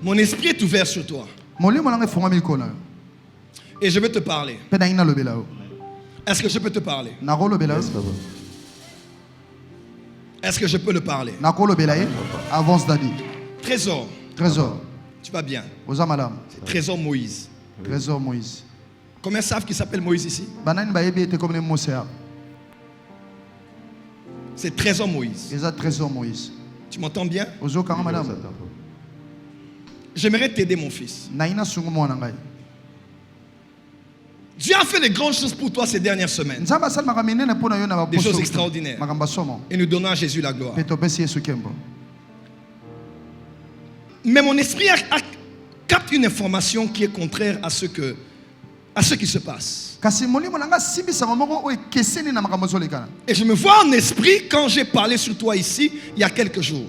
Mon esprit est ouvert sur toi. Et je veux te parler. Est-ce que je peux te parler? Est-ce que je peux le parler? Avance Daddy. Trésor. Trésor. Tu vas bien? C'est Trésor Moïse. Trésor Moïse. Combien savent qu'il s'appelle Moïse ici? C'est Trésor Moïse. Trésor Moïse. Tu m'entends bien? J'aimerais t'aider, mon fils. Dieu a fait de grandes choses pour toi ces dernières semaines. Des choses extraordinaires. Et nous donnons à Jésus la gloire. Mais mon esprit capte une information qui est contraire à ce qui se passe. Et je me vois en esprit quand j'ai parlé sur toi ici il y a quelques jours.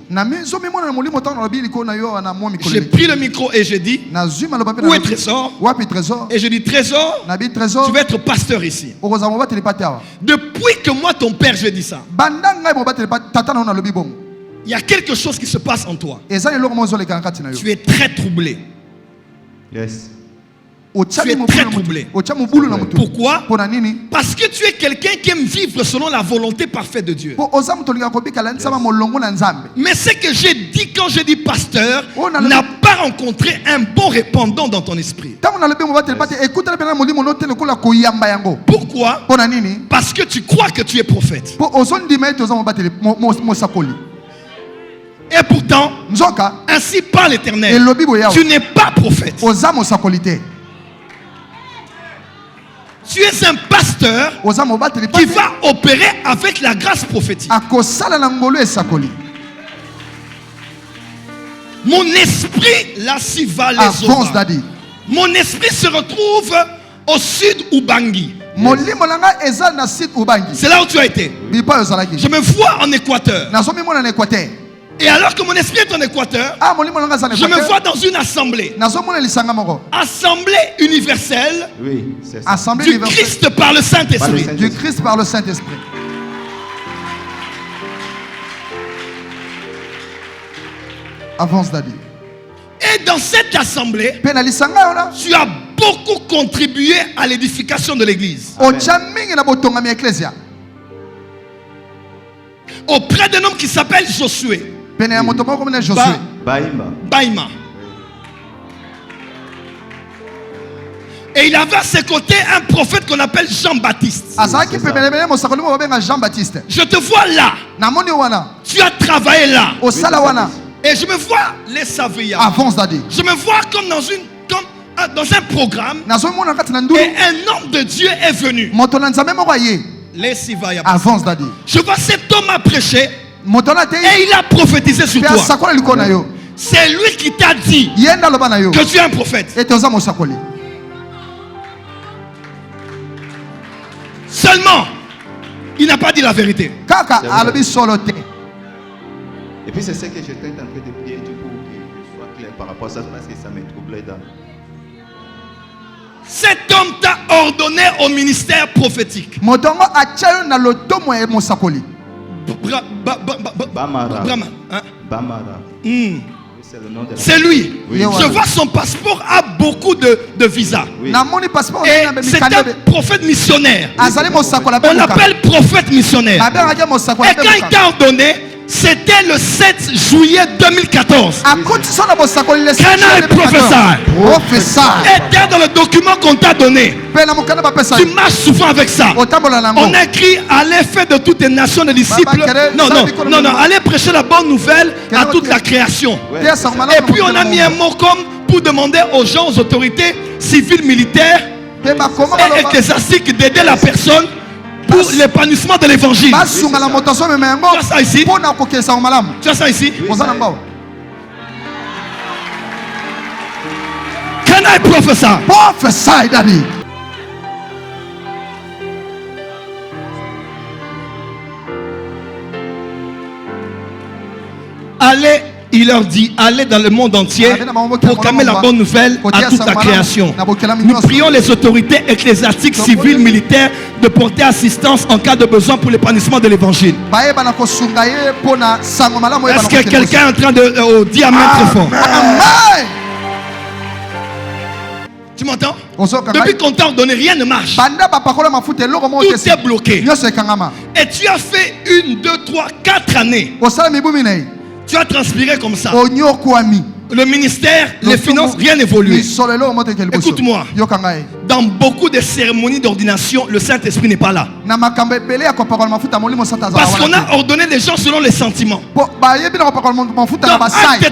J'ai pris le micro et j'ai dit, où est Trésor? Et je dis, Trésor, tu vas être pasteur ici. Depuis que moi ton père je dis ça, il y a quelque chose qui se passe en toi. Tu es très troublé. Yes. Tu es très troublé. Pourquoi? Parce que tu es quelqu'un qui aime vivre selon la volonté parfaite de Dieu. Mais ce que j'ai dit quand j'ai dit pasteur n'a pas rencontré un bon répondant dans ton esprit. Pourquoi? Parce que tu crois que tu es prophète. Et pourtant, ainsi parle l'Éternel, tu n'es pas prophète. Tu es un pasteur qui va opérer avec la grâce prophétique. Mon esprit, là, s'y va les autres. Mon esprit se retrouve au sud Ubangi. C'est là où tu as été. Je me vois en Équateur. Et alors que mon esprit est en Équateur, je me vois dans une assemblée. Assemblée universelle du Christ par le Saint-Esprit. Du Christ par le Saint-Esprit. Avance Daddy. Et dans cette assemblée, tu as beaucoup contribué à l'édification de l'église. Auprès d'un homme qui s'appelle Josué. Baïma. Et il avait à ses côtés un prophète qu'on appelle Jean-Baptiste. Je te vois là. Tu as travaillé là. Et je me vois les Savia. Je me vois comme dans un programme. Et un homme de Dieu est venu. Les Sivaya. Je vois cet homme a prêché. Et il a prophétisé sur toi. C'est lui qui t'a dit que tu es un prophète. Seulement, il n'a pas dit la vérité. Et puis c'est ce que j'étais en train de prier pour que je sois clair par rapport à ça, parce que ça me troublait dans. Cet homme t'a ordonné au ministère prophétique. Bamara. C'est lui. Je vois son passeport a beaucoup de visas. Et c'est un prophète missionnaire. On l'appelle prophète missionnaire. Et quand il t'a ordonné, c'était le 7 juillet 2014. Can I prophesy? Et dans le document qu'on t'a donné, tu marches souvent avec ça. On écrit allez faire de toutes les nations des disciples. Non, allez prêcher la bonne nouvelle à toute la création. Et puis on a mis un mot comme pour demander aux gens, aux autorités civiles, militaires et ecclésiastiques d'aider la personne pour l'épanouissement de l'évangile. Tu as ça ici? Tu as ça ici? Can I prophesy? Prophesy, Daddy. Allez, il leur dit, allez dans le monde entier proclamer la bonne nouvelle à toute la création. Nous prions les autorités ecclésiatiques, civiles, militaires de porter assistance en cas de besoin pour l'épanouissement de l'évangile. Est-ce que quelqu'un est en train de dire amen très fort? Amen. Depuis qu'on t'a ordonné, rien ne marche. Tout est bloqué. Et tu as fait 1, 2, 3, 4 années. Tu as transpiré comme ça. Le ministère, les finances, rien n'évolue. Écoute-moi. Dans beaucoup de cérémonies d'ordination, le Saint-Esprit n'est pas là. Parce qu'on a ordonné les gens selon les sentiments. Dans Acte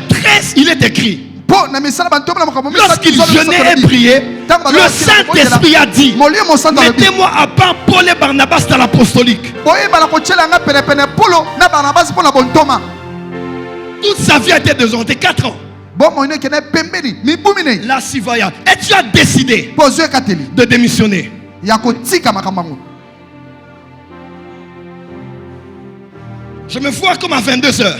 13, il est écrit. Lorsqu'il jeûnait et priait, le Saint-Esprit a dit: mettez-moi à part Paul et Barnabas dans l'apostolique. Toute sa vie a été désorientée, 4 ans. La Sivaya. Et tu as décidé de démissionner. Je me vois comme à 22h.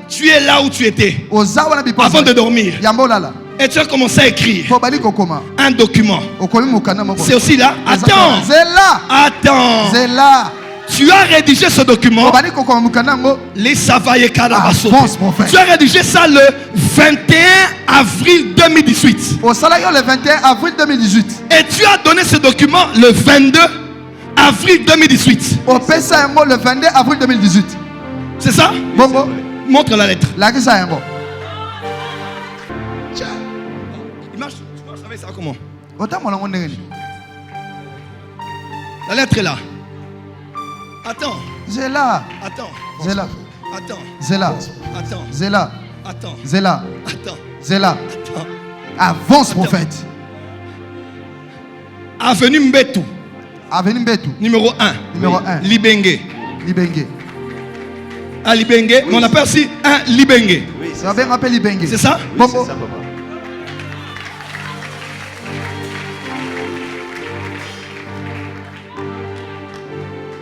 Tu es là où tu étais avant de dormir. Et tu as commencé à écrire un document. C'est aussi là. Attends. Tu as rédigé ce document. Les Savaye Karabaso. Tu as rédigé ça le 21 avril 2018. Et tu as donné ce document le 22 avril 2018. Le 22 avril 2018. C'est ça? Montre la lettre. Il marche. Tu vas savoir ça comment? La lettre est là. Attends. Zéla. Attends. Zéla. Attends. Zéla. Attends. Zéla. Attends. Zéla. Attends. Zéla. Attends. Avance, prophète. Avenue Mbetu. Avenue Mbetu. Numéro 1. Numéro 1. Libenge. Libenge. À Libenge. Oui. On appelle aussi un Libenge. Oui, ça va bien appeler Libenge. C'est ça? Oui, c'est ça, papa.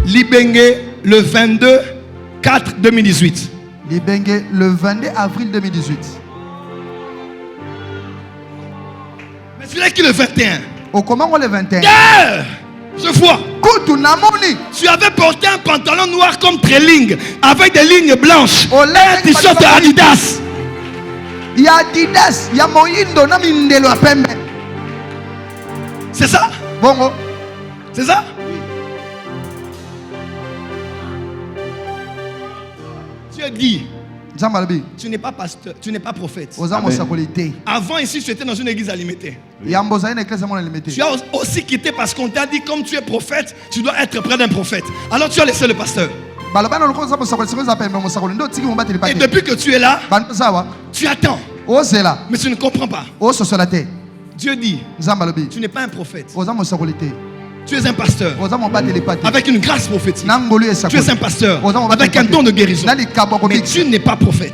Libenge le 22 4 2018. Libenge le 22 avril 2018. Mais celui-là qui est le 21. Comment on le 21? Yeah! Je vois. Tu avais porté un pantalon noir comme Trailing avec des lignes blanches. Un t-shirt Adidas. Il y a Adidas, il y a Moindo, na mindelo a pembe. C'est ça? Bongo. C'est ça? Tu as dit. Tu n'es pas pasteur, tu n'es pas prophète. Avant ici, tu étais dans une église alimentée. Tu as aussi quitté parce qu'on t'a dit comme tu es prophète, tu dois être près d'un prophète. Alors tu as laissé le pasteur. Et depuis que tu es là, tu attends. Mais tu ne comprends pas. Dieu dit, tu n'es pas un prophète. Tu es un pasteur avec une grâce prophétique. Tu es un pasteur avec un don de guérison. Mais tu n'es pas prophète.